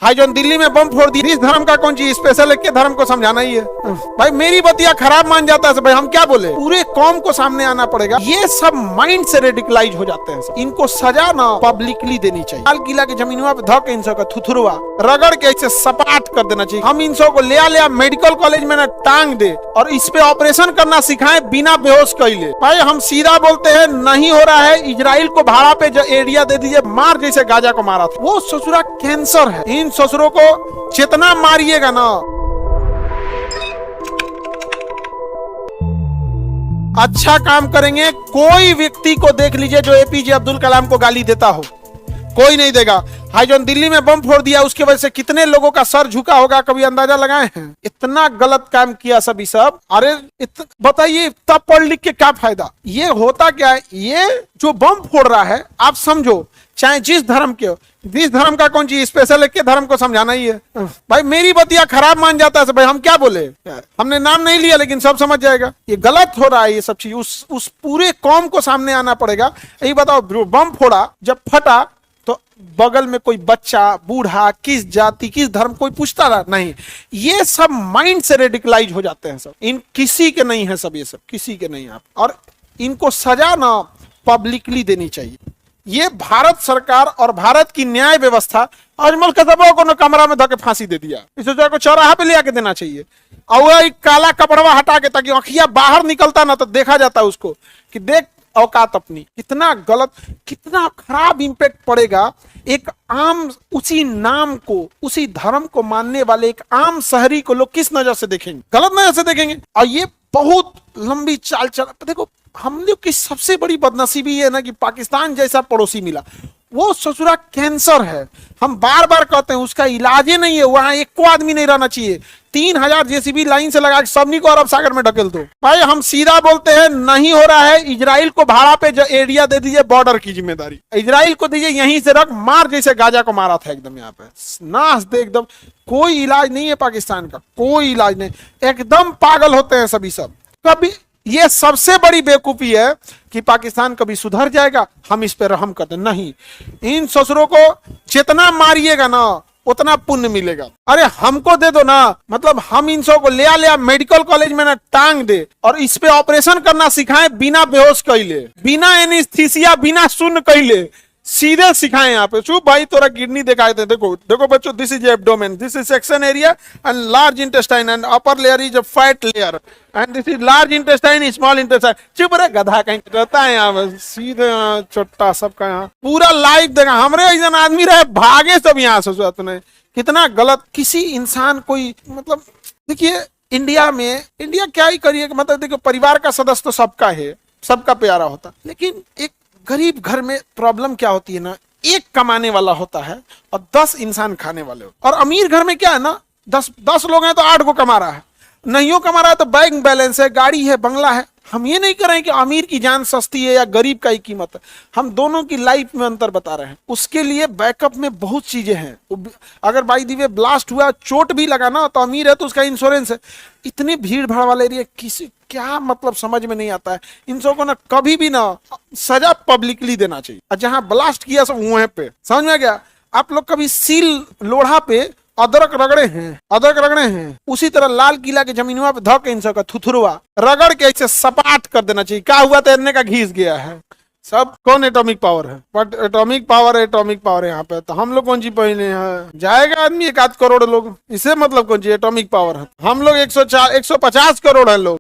High जो दिल्ली में बम फोड़ दी, इस धर्म का कौन चीज स्पेशल है कि धर्म को समझाना ही है। भाई मेरी बतिया खराब मान जाता है भाई, हम क्या बोले, पूरे कौम को सामने आना पड़ेगा। ये सब माइंड से रेडिकलाइज हो जाते हैं। इनको सजा ना पब्लिकली देनी चाहिए। लाल किला के जमीनवा पे धक इन का थुथुरवा रगड़ के इसे सपाट कर देना चाहिए। हम इन को ले मेडिकल कॉलेज में ना टांग दे और इस पे ऑपरेशन करना सिखाए बिना बेहोश कैले। भाई हम सीधा बोलते हैं, नहीं हो रहा है। इजराइल को भाड़ा पे जो एरिया दे दीजिए, मार जैसे गाजा को मारा था। वो ससुरा कैंसर है। इन ससुरों को जितना मारिएगा ना, अच्छा काम करेंगे। कोई व्यक्ति को देख लीजिए जो एपीजे अब्दुल कलाम को गाली देता हो, कोई नहीं देगा। हाई जो दिल्ली में बम फोड़ दिया, उसकी वजह से कितने लोगों का सर झुका होगा, कभी अंदाजा लगाए हैं? इतना गलत काम किया सभी सब। अरे बताइए, तब पढ़ लिख के क्या फायदा? ये होता क्या है, ये जो बम फोड़ रहा है, आप समझो, चाहे जिस धर्म के हो, जिस धर्म का कौन चीज स्पेशल है कि धर्म को समझाना ही है। भाई मेरी बतिया खराब मान जाता है भाई, हम क्या बोले, हमने नाम नहीं लिया लेकिन सब समझ जाएगा ये गलत हो रहा है। ये सब चीज उस पूरे कौम को सामने आना पड़ेगा। यही बताओ, बम फोड़ा, जब फटा तो बगल में कोई बच्चा, बूढ़ा, किस जाति किस धर्म, कोई पूछता रहा नहीं। ये सब माइंड से रेडिकलाइज हो जाते हैं सब। इन किसी के नहीं है सब, ये सब किसी के नहीं। आप और इनको सजा ना पब्लिकली देनी चाहिए। ये भारत सरकार और भारत की न्याय व्यवस्था अजमल कदबों को कमरा में धोके फांसी दे दिया। इस को चौराहा पे ले आके देना चाहिए और काला कपड़वा हटा के, ताकि आंखिया बाहर निकलता ना तो देखा जाता उसको कि देख औकात अपनी। कितना गलत, कितना खराब इंपैक्ट पड़ेगा एक आम, उसी नाम को, उसी धर्म को मानने वाले एक आम शहरी को लोग किस नजर से देखेंगे? गलत नजर से देखेंगे। और ये बहुत लंबी चाल चल। देखो, हम लोग की सबसे बड़ी बदनसीबी है ना कि पाकिस्तान जैसा पड़ोसी मिला। वो ससुरा कैंसर है। हम बार बार कहते हैं, उसका इलाज ही नहीं है। वहां एक को आदमी नहीं रहना चाहिए। 3000 जेसीबी लाइन से लगा के सबनी को अरब सागर में ढकेल दो। भाई हम सीधा बोलते हैं, नहीं हो रहा है। इजराइल को भाड़ा पे जो एरिया दे दीजिए, बॉर्डर की जिम्मेदारी इजराइल को दीजिए। यहीं से रख, मार जैसे गाजा को मारा था एकदम। यहाँ पे नाश दे एकदम। कोई इलाज नहीं है पाकिस्तान का, कोई इलाज नहीं। एकदम पागल होते हैं सभी सब। कभी ये सबसे बड़ी बेवकूफी है कि पाकिस्तान कभी सुधर जाएगा, हम इस पे रहम करते नहीं। इन ससुरों को जितना मारिएगा ना उतना पुण्य मिलेगा। अरे हमको दे दो ना, मतलब हम इन को ले मेडिकल कॉलेज में ना टांग दे और इस पे ऑपरेशन करना सिखाए बिना बेहोश कैले, बिना एनेस्थीसिया, बिना सुन्न कैले, सीधे सिखाए। यहाँ पे चुप भाई, तोरा किडनी दिखाए थे। देखो देखो बच्चों, this is abdomen, this is section area and large intestine and upper layer is a fat layer and this is large intestine, small intestine. चुप रे गधा कहीं रहता है यहाँ पे, सीधे छोटा सबका यहाँ पूरा लाइव देखा। हमरे ऐसा आदमी रहे भागे सब यहाँ से। तूने कितना गलत किसी इंसान कोई, मतलब देखिए इंडिया में, इंडिया क्या ही करिए, मतलब देखो परिवार का सदस्य तो सबका है, सबका प्यारा होता, लेकिन एक गरीब घर में प्रॉब्लम क्या होती है ना, एक कमाने वाला होता है और 10 इंसान खाने वाले होते। और अमीर घर में क्या है ना, 10 लोग हैं तो 8 को कमा रहा है, नहीं कमा रहा है तो बैंक बैलेंस है, गाड़ी है, बंगला है। हम ये नहीं कर रहे हैं कि अमीर की जान सस्ती है या गरीब का ही कीमत है। हम दोनों की लाइफ में अंतर बता रहे हैं। उसके लिए बैकअप में बहुत चीजें हैं। अगर बाई दी वे ब्लास्ट हुआ, चोट भी लगा ना, तो अमीर है तो उसका इंश्योरेंस है। इतनी भीड़ भाड़ वाले एरिया किसी क्या मतलब समझ में नहीं आता है। इन सबको को ना कभी भी ना सजा पब्लिकली देना चाहिए। और जहां ब्लास्ट किया सब वहां पे, समझ में गया? आप लोग कभी सील लोढ़ा पे अदरक रगड़े हैं? उसी तरह लाल किला के जमीनवा पे धक इन का थुथुरवा रगड़ के इसे सपाट कर देना चाहिए। क्या हुआ? तैरने का घिस गया है। सब कौन एटॉमिक पावर है? बट एटॉमिक पावर है यहाँ पे। तो हम लोग कौन सी पहले हैं? जाएगा आदमी 1 आध करोड़ लोग, इसे मतलब कौन सी एटॉमिक पावर है? हम लोग 150 करोड़ है लोग।